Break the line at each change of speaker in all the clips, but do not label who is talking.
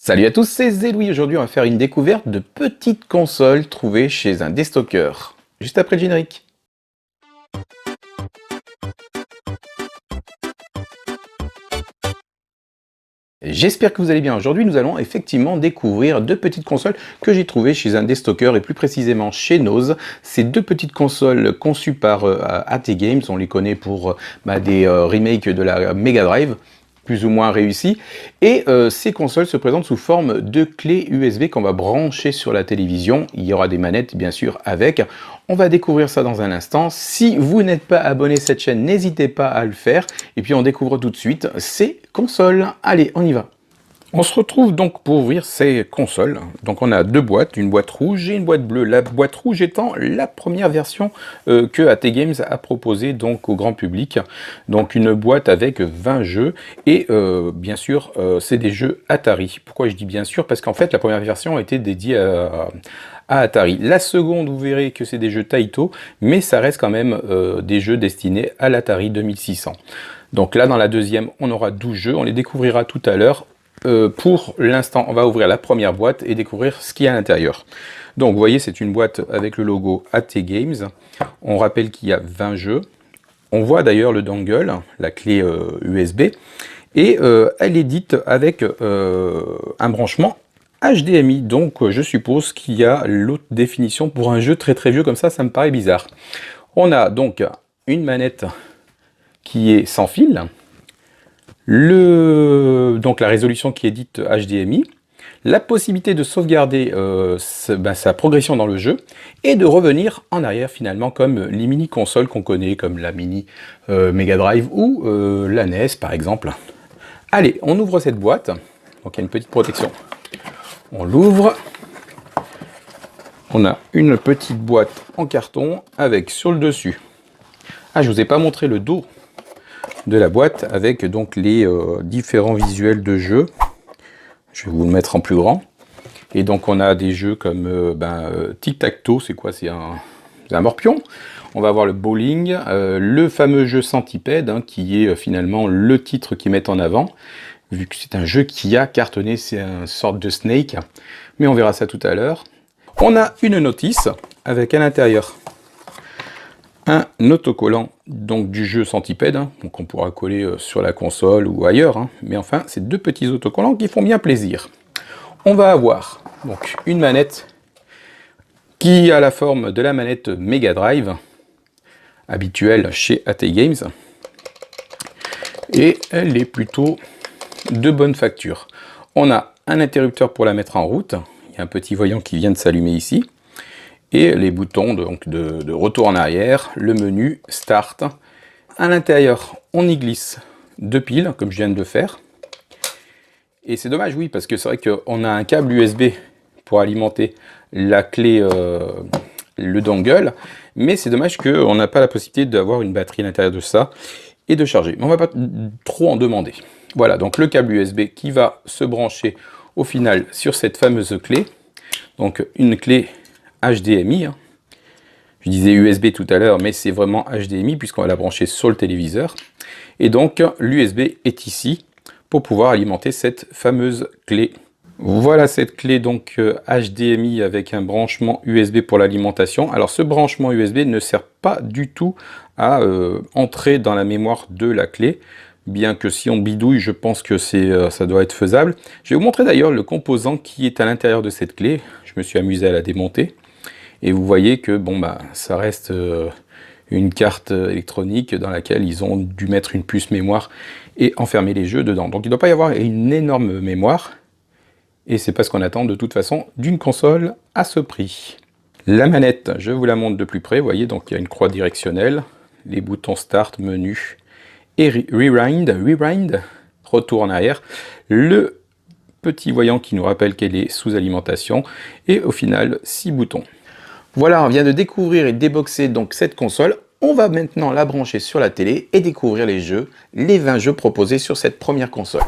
Salut à tous, c'est Zéloui. Aujourd'hui, on va faire une découverte de petites consoles trouvées chez un déstockeur. Juste après le générique. J'espère que vous allez bien. Aujourd'hui, nous allons effectivement découvrir deux petites consoles que j'ai trouvées chez un déstockeur et plus précisément chez Nose. Ces deux petites consoles conçues par AT Games, on les connaît pour des remakes de la Mega Drive, plus ou moins réussis. Et ces consoles se présentent sous forme de clés USB qu'on va brancher sur la télévision. Il y aura des manettes bien sûr avec. On va découvrir ça dans un instant. Si vous n'êtes pas abonné à cette chaîne, n'hésitez pas à le faire. Et puis on découvre tout de suite ces consoles. Allez, on y va. On se retrouve donc pour ouvrir ces consoles. Donc on a deux boîtes, une boîte rouge et une boîte bleue. La boîte rouge étant la première version que AT Games a proposée donc au grand public. Donc une boîte avec 20 jeux et bien sûr c'est des jeux Atari. Pourquoi je dis bien sûr? Parce qu'en fait la première version a été dédiée à Atari. La seconde, vous verrez que c'est des jeux Taito, mais ça reste quand même des jeux destinés à l'Atari 2600. Donc là dans la deuxième on aura 12 jeux, on les découvrira tout à l'heure. Pour l'instant, on va ouvrir la première boîte et découvrir ce qu'il y a à l'intérieur. Donc, vous voyez, c'est une boîte avec le logo AT Games. On rappelle qu'il y a 20 jeux. On voit d'ailleurs le dongle, la clé USB. Et elle est dite avec un branchement HDMI. Donc, je suppose qu'il y a l'autre définition pour un jeu très très vieux comme ça me paraît bizarre. On a donc une manette qui est sans fil. Donc la résolution qui est dite HDMI, la possibilité de sauvegarder sa progression dans le jeu et de revenir en arrière finalement comme les mini-consoles qu'on connaît comme la mini Mega Drive ou la NES par exemple. Allez, on ouvre cette boîte, donc il y a une petite protection. On l'ouvre, on a une petite boîte en carton avec sur le dessus, je vous ai pas montré le dos de la boîte avec donc les différents visuels de jeux. Je vais vous le mettre en plus grand. Et donc on a des jeux comme Tic-Tac-Toe, c'est quoi? C'est un morpion. On va avoir le bowling, le fameux jeu Centipede, qui est finalement le titre qu'ils mettent en avant, vu que c'est un jeu qui a cartonné, c'est une sorte de Snake, mais on verra ça tout à l'heure. On a une notice avec à l'intérieur un autocollant donc du jeu Centipede, donc on pourra coller sur la console ou ailleurs, mais enfin c'est deux petits autocollants qui font bien plaisir. On va avoir donc une manette qui a la forme de la manette Mega Drive habituelle chez AT Games et elle est plutôt de bonne facture. On a un interrupteur pour la mettre en route, il y a un petit voyant qui vient de s'allumer ici. Et les boutons donc de retour en arrière, le menu Start. À l'intérieur, on y glisse deux piles, comme je viens de le faire. Et c'est dommage, oui, parce que c'est vrai qu'on a un câble USB pour alimenter la clé, le dongle, mais c'est dommage qu'on n'a pas la possibilité d'avoir une batterie à l'intérieur de ça et de charger. Mais on va pas trop en demander. Voilà, donc le câble USB qui va se brancher au final sur cette fameuse clé. Donc une clé HDMI, je disais USB tout à l'heure, mais c'est vraiment HDMI puisqu'on va la brancher sur le téléviseur. Et donc l'USB est ici pour pouvoir alimenter cette fameuse clé. Voilà cette clé donc HDMI avec un branchement USB pour l'alimentation. Alors ce branchement USB ne sert pas du tout à entrer dans la mémoire de la clé, bien que si on bidouille, je pense que ça doit être faisable. Je vais vous montrer d'ailleurs le composant qui est à l'intérieur de cette clé. Je me suis amusé à la démonter. Et vous voyez que ça reste une carte électronique dans laquelle ils ont dû mettre une puce mémoire et enfermer les jeux dedans. Donc il ne doit pas y avoir une énorme mémoire. Et c'est pas ce qu'on attend de toute façon d'une console à ce prix. La manette, je vous la montre de plus près. Vous voyez, donc il y a une croix directionnelle, les boutons Start, Menu et Rewind, retour en arrière. Le petit voyant qui nous rappelle qu'elle est sous alimentation. Et au final, 6 boutons. Voilà, on vient de découvrir et déboxer donc cette console. On va maintenant la brancher sur la télé et découvrir les jeux, les 20 jeux proposés sur cette première console.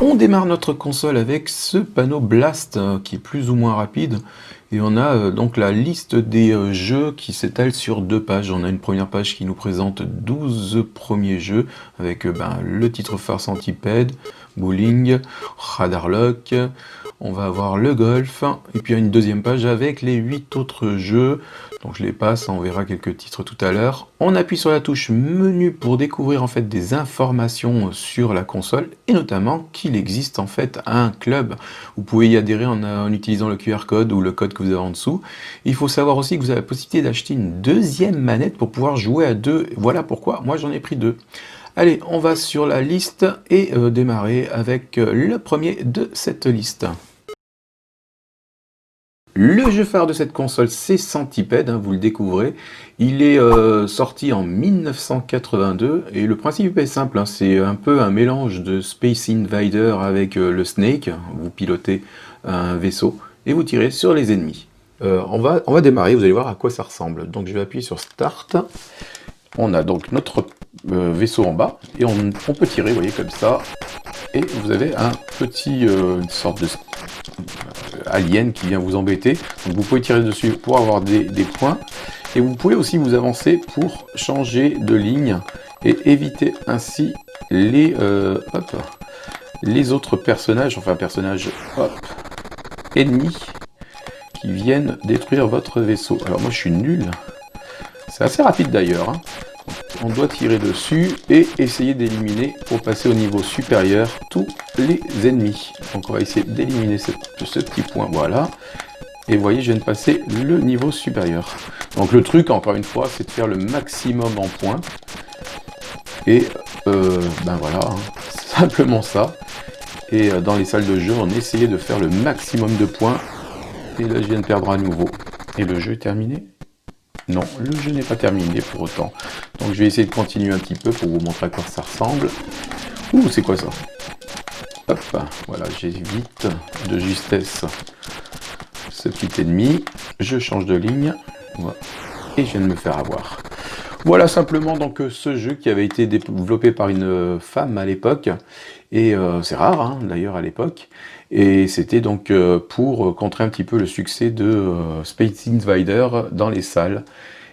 On démarre notre console avec ce panneau Blast qui est plus ou moins rapide Et on a donc la liste des jeux qui s'étale sur 2 pages. On a une première page qui nous présente 12 premiers jeux avec le titre phare Centipede, Bowling, Radarlock. On va avoir le golf, et puis il y a une deuxième page avec les 8 autres jeux. Donc je les passe, on verra quelques titres tout à l'heure. On appuie sur la touche menu pour découvrir en fait des informations sur la console, et notamment qu'il existe en fait un club. Vous pouvez y adhérer en utilisant le QR code ou le code que vous avez en dessous. Il faut savoir aussi que vous avez la possibilité d'acheter une deuxième manette pour pouvoir jouer à 2. Voilà pourquoi moi j'en ai pris 2. Allez, on va sur la liste et démarrer avec le premier de cette liste. Le jeu phare de cette console, c'est Centipede, vous le découvrez. Il est sorti en 1982 et le principe est simple, c'est un peu un mélange de Space Invader avec le Snake. Vous pilotez un vaisseau et vous tirez sur les ennemis. On va démarrer, vous allez voir à quoi ça ressemble. Donc je vais appuyer sur Start. On a donc notre vaisseau en bas et on peut tirer, vous voyez, comme ça. Et vous avez un petit, une sorte de alien qui vient vous embêter. Donc vous pouvez tirer dessus pour avoir des points. Et vous pouvez aussi vous avancer pour changer de ligne et éviter ainsi les autres personnages, ennemis qui viennent détruire votre vaisseau. Alors moi je suis nul. C'est assez rapide d'ailleurs. On doit tirer dessus et essayer d'éliminer pour passer au niveau supérieur tous les ennemis. Donc on va essayer d'éliminer ce petit point, voilà. Et vous voyez, je viens de passer le niveau supérieur. Donc le truc, encore une fois, c'est de faire le maximum en points. Et voilà, simplement ça. Et dans les salles de jeu, on essayait de faire le maximum de points. Et là, je viens de perdre à nouveau. Et le jeu est terminé ? Non, le jeu n'est pas terminé pour autant. Donc je vais essayer de continuer un petit peu pour vous montrer à quoi ça ressemble. Ouh, c'est quoi ça? Hop, voilà, j'évite de justesse ce petit ennemi. Je change de ligne. Voilà. Et je viens de me faire avoir. Voilà simplement donc ce jeu qui avait été développé par une femme à l'époque. Et c'est rare d'ailleurs à l'époque. Et c'était donc pour contrer un petit peu le succès de Space Invader dans les salles.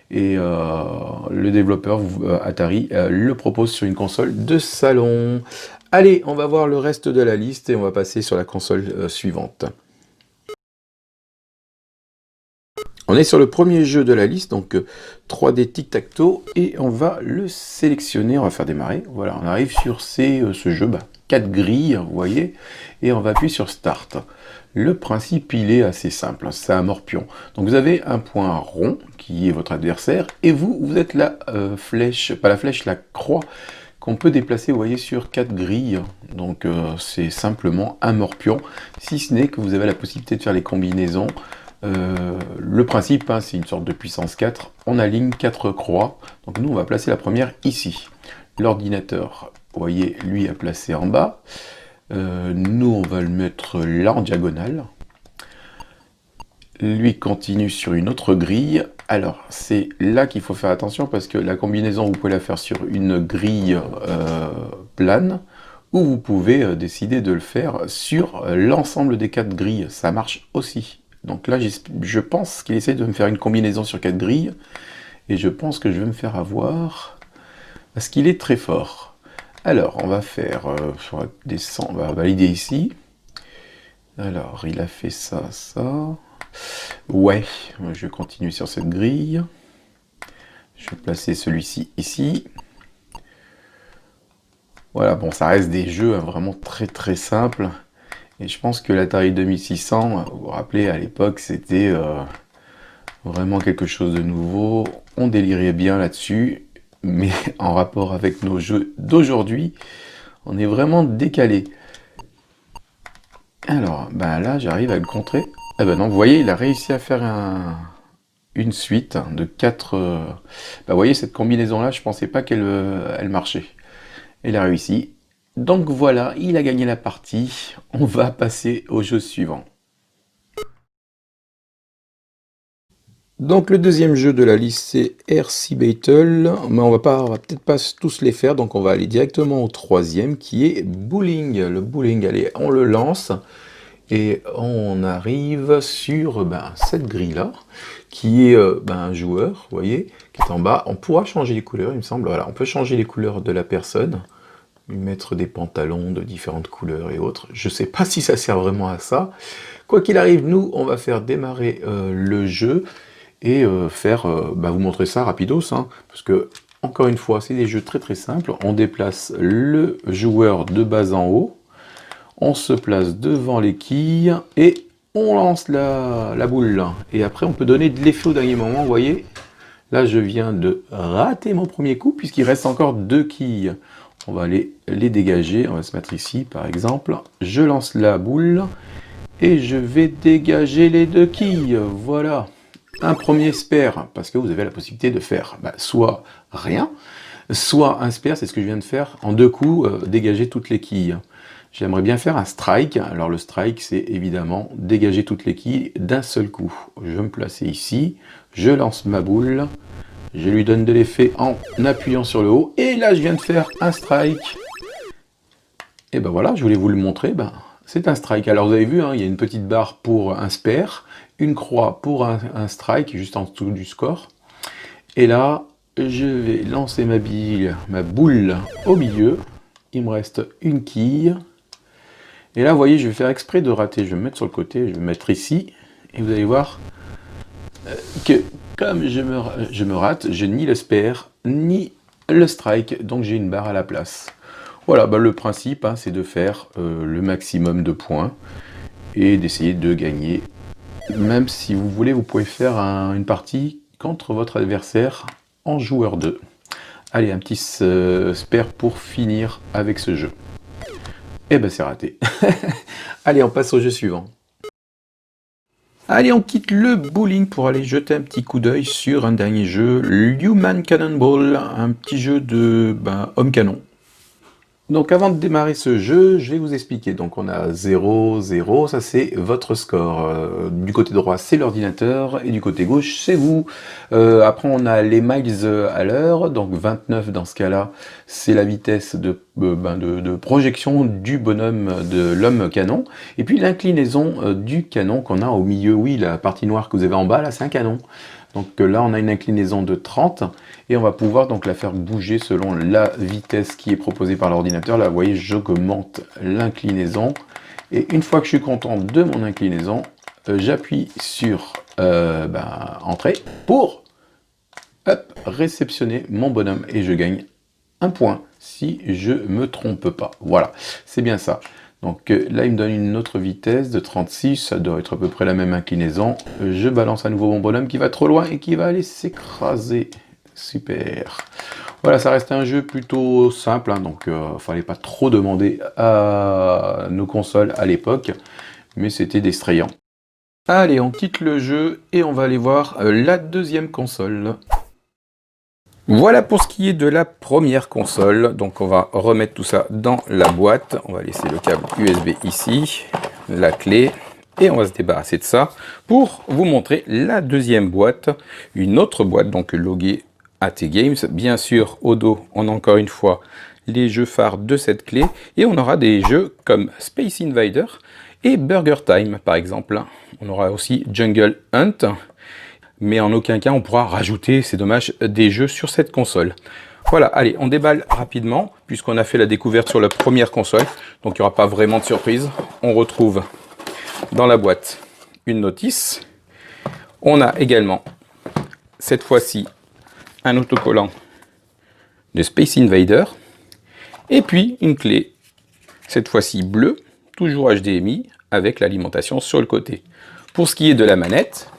Et le développeur Atari le propose sur une console de salon. Allez, on va voir le reste de la liste et on va passer sur la console suivante. On est sur le premier jeu de la liste, donc 3D Tic-Tac-Toe, et on va le sélectionner, on va faire démarrer. Voilà, on arrive sur ce jeu, 4 grilles, vous voyez, et on va appuyer sur Start. Le principe, il est assez simple, c'est un morpion. Donc vous avez un point rond, qui est votre adversaire, et vous êtes la flèche, pas la flèche, la croix, qu'on peut déplacer, vous voyez, sur 4 grilles. Donc c'est simplement un morpion, si ce n'est que vous avez la possibilité de faire les combinaisons. Le principe, c'est une sorte de puissance 4. On aligne 4 croix. Donc nous, on va placer la première ici. L'ordinateur, vous voyez, lui a placé en bas. Nous, on va le mettre là en diagonale. Lui continue sur une autre grille. Alors, c'est là qu'il faut faire attention parce que la combinaison, vous pouvez la faire sur une grille plane ou vous pouvez décider de le faire sur l'ensemble des 4 grilles. Ça marche aussi. Donc là, je pense qu'il essaie de me faire une combinaison sur 4 grilles. Et je pense que je vais me faire avoir. Parce qu'il est très fort. Alors, on va faire... on va descendre, on va valider ici. Alors, il a fait ça, ça. Ouais, je vais continuer sur cette grille. Je vais placer celui-ci ici. Voilà, bon, ça reste des jeux vraiment très très simples. Et je pense que l'Atari 2600, vous vous rappelez, à l'époque, c'était vraiment quelque chose de nouveau. On délirait bien là-dessus, mais en rapport avec nos jeux d'aujourd'hui, on est vraiment décalé. Alors, là, j'arrive à le contrer. Ah ben non, vous voyez, il a réussi à faire une suite de 4... vous voyez, cette combinaison-là, je pensais pas qu'elle marchait. Il a réussi. Donc voilà, il a gagné la partie. On va passer au jeu suivant. Donc le deuxième jeu de la liste, c'est RC Battle. Mais on va peut-être pas tous les faire, donc on va aller directement au troisième, qui est Bowling. Le bowling, allez, on le lance. Et on arrive sur cette grille-là, qui est un joueur, vous voyez, qui est en bas. On pourra changer les couleurs, il me semble. Voilà, on peut changer les couleurs de la personne, lui mettre des pantalons de différentes couleurs et autres. Je ne sais pas si ça sert vraiment à ça. Quoi qu'il arrive, nous, on va faire démarrer le jeu et vous montrer ça rapidos, hein, parce que, encore une fois, c'est des jeux très très simples. On déplace le joueur de bas en haut. On se place devant les quilles et on lance la boule. Et après, on peut donner de l'effet au dernier moment. Vous voyez, là, je viens de rater mon premier coup puisqu'il reste encore 2 quilles. On va aller les dégager. On va se mettre ici, par exemple. Je lance la boule et je vais dégager les 2 quilles. Voilà. Un premier spare, parce que vous avez la possibilité de faire soit rien, soit un spare, c'est ce que je viens de faire. En 2 coups, dégager toutes les quilles. J'aimerais bien faire un strike. Alors le strike, c'est évidemment dégager toutes les quilles d'un seul coup. Je vais me placer ici, je lance ma boule, je lui donne de l'effet en appuyant sur le haut, et là je viens de faire un strike. Et ben voilà, je voulais vous le montrer, c'est un strike. Alors vous avez vu, hein, il y a une petite barre pour un spare, une croix pour un strike, juste en dessous du score. Et là, je vais lancer ma boule au milieu, il me reste une quille. Et là, vous voyez, je vais faire exprès de rater. Je vais me mettre sur le côté, je vais me mettre ici. Et vous allez voir que comme je me rate, j'ai ni le spare, ni le strike. Donc j'ai une barre à la place. Voilà, le principe, hein, c'est de faire le maximum de points. Et d'essayer de gagner. Même si vous voulez, vous pouvez faire une partie contre votre adversaire en joueur 2. Allez, un petit spare pour finir avec ce jeu. Eh ben c'est raté. Allez, on passe au jeu suivant. Allez, on quitte le bowling pour aller jeter un petit coup d'œil sur un dernier jeu, Human Cannonball, un petit jeu de homme canon. Donc avant de démarrer ce jeu, je vais vous expliquer. Donc on a 0, 0, ça c'est votre score. Du côté droit, c'est l'ordinateur, et du côté gauche, c'est vous. Après on a les miles à l'heure, donc 29 dans ce cas-là, c'est la vitesse de projection du bonhomme de l'homme canon. Et puis l'inclinaison du canon qu'on a au milieu. Oui, la partie noire que vous avez en bas, là, c'est un canon. Donc là, on a une inclinaison de 30 et on va pouvoir donc la faire bouger selon la vitesse qui est proposée par l'ordinateur. Là, vous voyez, j'augmente l'inclinaison et une fois que je suis content de mon inclinaison, j'appuie sur Entrée pour réceptionner mon bonhomme et je gagne un point si je me trompe pas. Voilà, c'est bien ça. Donc là, il me donne une autre vitesse de 36, ça doit être à peu près la même inclinaison. Je balance à nouveau mon bonhomme qui va trop loin et qui va aller s'écraser. Super. Voilà, ça reste un jeu plutôt simple, hein, donc fallait pas trop demander à nos consoles à l'époque, mais c'était distrayant. Allez, on quitte le jeu et on va aller voir la deuxième console. Voilà pour ce qui est de la première console. Donc on va remettre tout ça dans la boîte. On va laisser le câble USB ici, la clé, et on va se débarrasser de ça pour vous montrer la deuxième boîte. Une autre boîte, donc loguée AT Games. Bien sûr, au dos, on a encore une fois les jeux phares de cette clé. Et on aura des jeux comme Space Invader et Burger Time, par exemple. On aura aussi Jungle Hunt. Mais en aucun cas on pourra rajouter, c'est dommage, des jeux sur cette console. Voilà, allez, on déballe rapidement, puisqu'on a fait la découverte sur la première console, donc il n'y aura pas vraiment de surprise. On retrouve dans la boîte une notice. On a également, cette fois-ci, un autocollant de Space Invader, et puis une clé, cette fois-ci bleue, toujours HDMI, avec l'alimentation sur le côté. Pour ce qui est de la manette,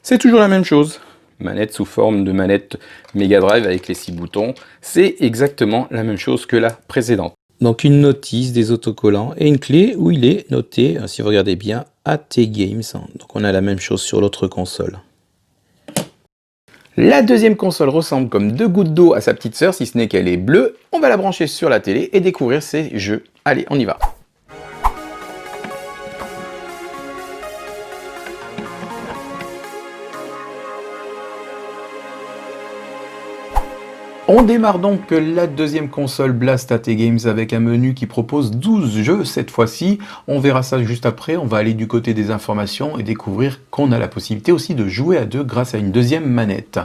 c'est toujours la même chose. Manette sous forme de manette Mega Drive avec les 6 boutons. C'est exactement la même chose que la précédente. Donc une notice, des autocollants et une clé où il est noté, si vous regardez bien, AT Games. Donc on a la même chose sur l'autre console. La deuxième console ressemble comme 2 gouttes d'eau à sa petite sœur, si ce n'est qu'elle est bleue. On va la brancher sur la télé et découvrir ses jeux. Allez, on y va. On démarre donc la deuxième console Blast AT Games avec un menu qui propose 12 jeux cette fois-ci. On verra ça juste après, on va aller du côté des informations et découvrir qu'on a la possibilité aussi de jouer à deux grâce à une deuxième manette.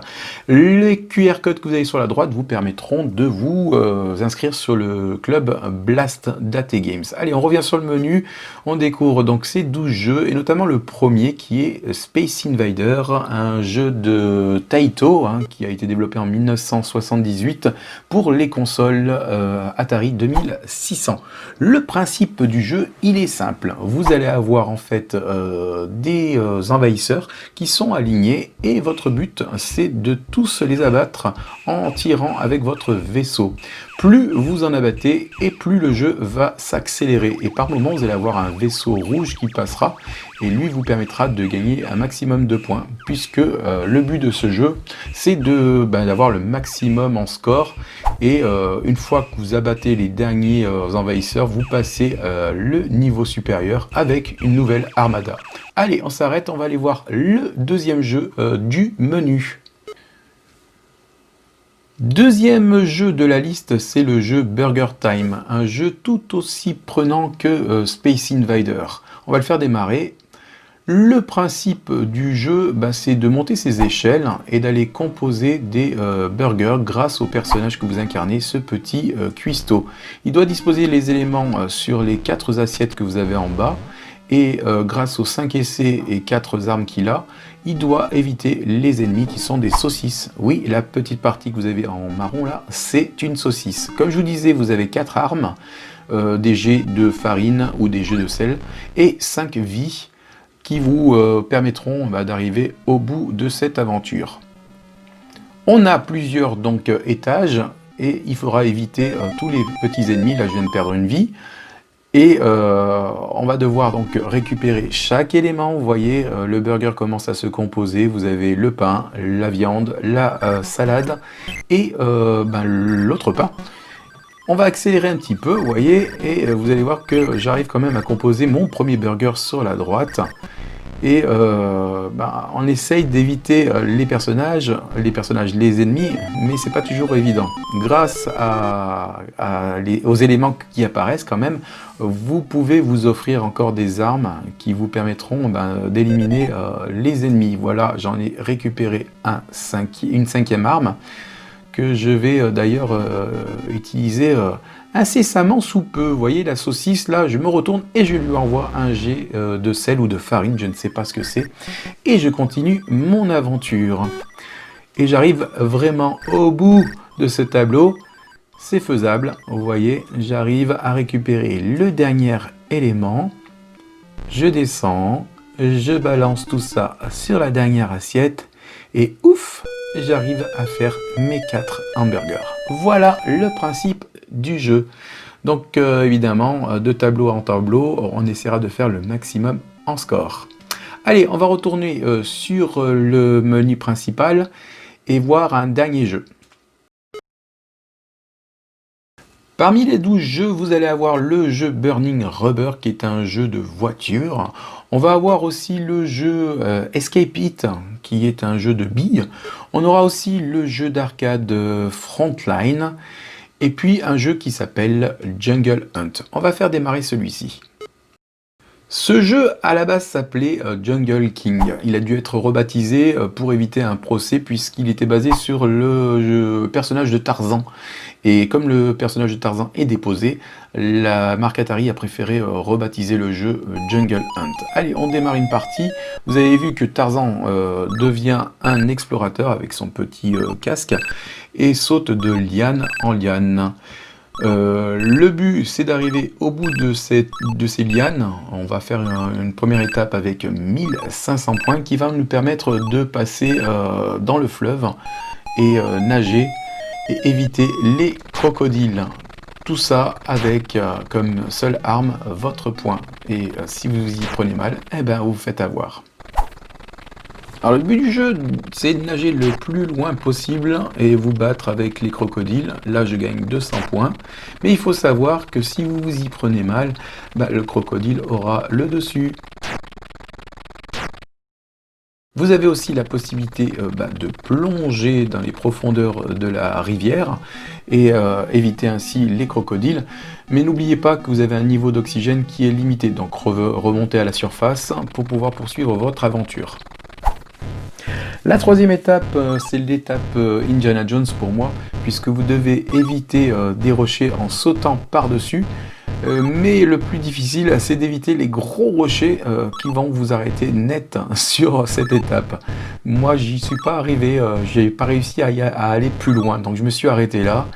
Les QR codes que vous avez sur la droite vous permettront de vous inscrire sur le club Blast AT Games. Allez, on revient sur le menu, on découvre donc ces 12 jeux et notamment le premier qui est Space Invader, un jeu de Taito qui a été développé en 1978 pour les consoles Atari 2600. Le principe du jeu, il est simple. Vous allez avoir en fait des envahisseurs qui sont alignés et votre but, c'est de tous les abattre en tirant avec votre vaisseau. Plus vous en abattez et plus le jeu va s'accélérer. Et par moment, vous allez avoir un vaisseau rouge qui passera et lui vous permettra de gagner un maximum de points. Puisque le but de ce jeu, c'est d'avoir le maximum en score. Et une fois que vous abattez les derniers envahisseurs, vous passez le niveau supérieur avec une nouvelle armada. Allez, on s'arrête, on va aller voir le deuxième jeu du menu. Deuxième jeu de la liste, c'est le jeu Burger Time, un jeu tout aussi prenant que Space Invader. On va le faire démarrer. Le principe du jeu, c'est de monter ses échelles et d'aller composer des burgers grâce au personnage que vous incarnez, ce petit cuistot. Il doit disposer les éléments sur les 4 assiettes que vous avez en bas. Et grâce aux 5 essais et 4 armes qu'il a, il doit éviter les ennemis qui sont des saucisses. Oui, la petite partie que vous avez en marron là, c'est une saucisse. Comme je vous disais, vous avez 4 armes, des jets de farine ou des jets de sel, et 5 vies qui vous permettront d'arriver au bout de cette aventure. On a plusieurs étages, et il faudra éviter tous les petits ennemis. Là, je viens de perdre une vie. Et on va devoir donc récupérer chaque élément. Vous voyez, le burger commence à se composer. Vous avez le pain, la viande, la salade et l'autre pain. On va accélérer un petit peu, vous voyez, et vous allez voir que j'arrive quand même à composer mon premier burger sur la droite. Et on essaye d'éviter les personnages, les ennemis, mais c'est pas toujours évident. Grâce aux éléments qui apparaissent quand même, vous pouvez vous offrir encore des armes qui vous permettront d'éliminer les ennemis. Voilà, j'en ai récupéré une 5e arme que je vais d'ailleurs utiliser incessamment sous peu. Vous voyez la saucisse là, je me retourne et je lui envoie un jet de sel ou de farine, je ne sais pas ce que c'est, et je continue mon aventure. Et j'arrive vraiment au bout de ce tableau, c'est faisable, vous voyez, j'arrive à récupérer le dernier élément, je descends, je balance tout ça sur la dernière assiette, et ouf, j'arrive à faire mes 4 hamburgers. Voilà le principe du jeu. Donc évidemment, de tableau en tableau, on essaiera de faire le maximum en score. Allez, on va retourner sur le menu principal et voir un dernier jeu. Parmi les 12 jeux, vous allez avoir le jeu Burning Rubber, qui est un jeu de voiture. On va avoir aussi le jeu Escape It, qui est un jeu de billes. On aura aussi le jeu d'arcade Frontline, et puis un jeu qui s'appelle Jungle Hunt. On va faire démarrer celui-ci. Ce jeu, à la base, s'appelait Jungle King. Il a dû être rebaptisé pour éviter un procès, puisqu'il était basé sur le personnage de Tarzan. Et comme le personnage de Tarzan est déposé, la marque Atari a préféré rebaptiser le jeu Jungle Hunt. Allez, on démarre une partie. Vous avez vu que Tarzan devient un explorateur avec son petit casque et saute de liane en liane. Le but, c'est d'arriver au bout de ces lianes. On va faire une première étape avec 1500 points qui va nous permettre de passer dans le fleuve et nager et éviter les crocodiles. Tout ça avec comme seule arme votre poing. Et si vous y prenez mal, vous vous faites avoir. Alors le but du jeu, c'est de nager le plus loin possible et vous battre avec les crocodiles. Là, je gagne 200 points. Mais il faut savoir que si vous vous y prenez mal, le crocodile aura le dessus.
Vous avez aussi la possibilité de plonger dans les profondeurs de la rivière et éviter ainsi les crocodiles. Mais n'oubliez pas que vous avez un niveau d'oxygène qui est limité, donc remontez à la surface pour pouvoir poursuivre votre aventure. La troisième étape, c'est l'étape Indiana Jones pour moi, puisque vous devez éviter des rochers en sautant par-dessus. Mais le plus difficile, c'est d'éviter les gros rochers qui vont vous arrêter net sur cette étape. Moi, j'y suis pas arrivé, j'ai pas réussi à aller plus loin, donc je me suis arrêté là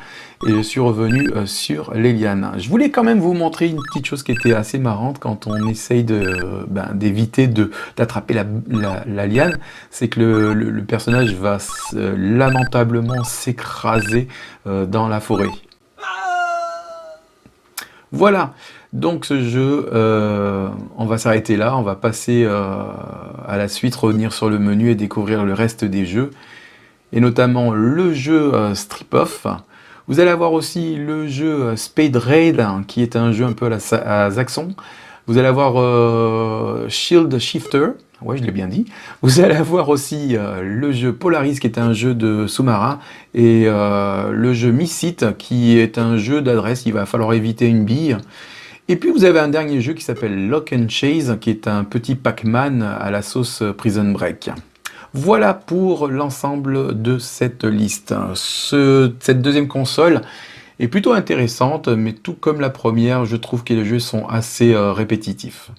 et je suis revenu sur les lianes. Je voulais quand même vous montrer une petite chose qui était assez marrante quand on essaye d'éviter d'attraper la liane, c'est que le personnage va lamentablement s'écraser dans la forêt. Voilà, donc ce jeu, on va s'arrêter là, on va passer à la suite, revenir sur le menu et découvrir le reste des jeux, et notamment le jeu Strip Off. Vous allez avoir aussi le jeu Speed Raid, qui est un jeu un peu à Zaxxon. Vous allez avoir Shield Shifter, ouais je l'ai bien dit. Vous allez avoir aussi le jeu Polaris, qui est un jeu de sous-marin, et le jeu Missit, qui est un jeu d'adresse, il va falloir éviter une bille. Et puis vous avez un dernier jeu qui s'appelle Lock and Chase, qui est un petit Pac-Man à la sauce Prison Break. Voilà pour l'ensemble de cette liste. Cette deuxième console est plutôt intéressante, mais tout comme la première, je trouve que les jeux sont assez répétitifs.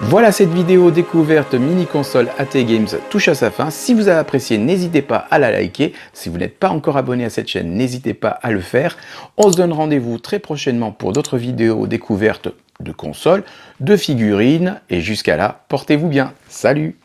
Voilà, cette vidéo découverte mini-console AT Games touche à sa fin. Si vous avez apprécié, n'hésitez pas à la liker. Si vous n'êtes pas encore abonné à cette chaîne, n'hésitez pas à le faire. On se donne rendez-vous très prochainement pour d'autres vidéos découvertes de consoles, de figurines. Et jusqu'à là, portez-vous bien. Salut!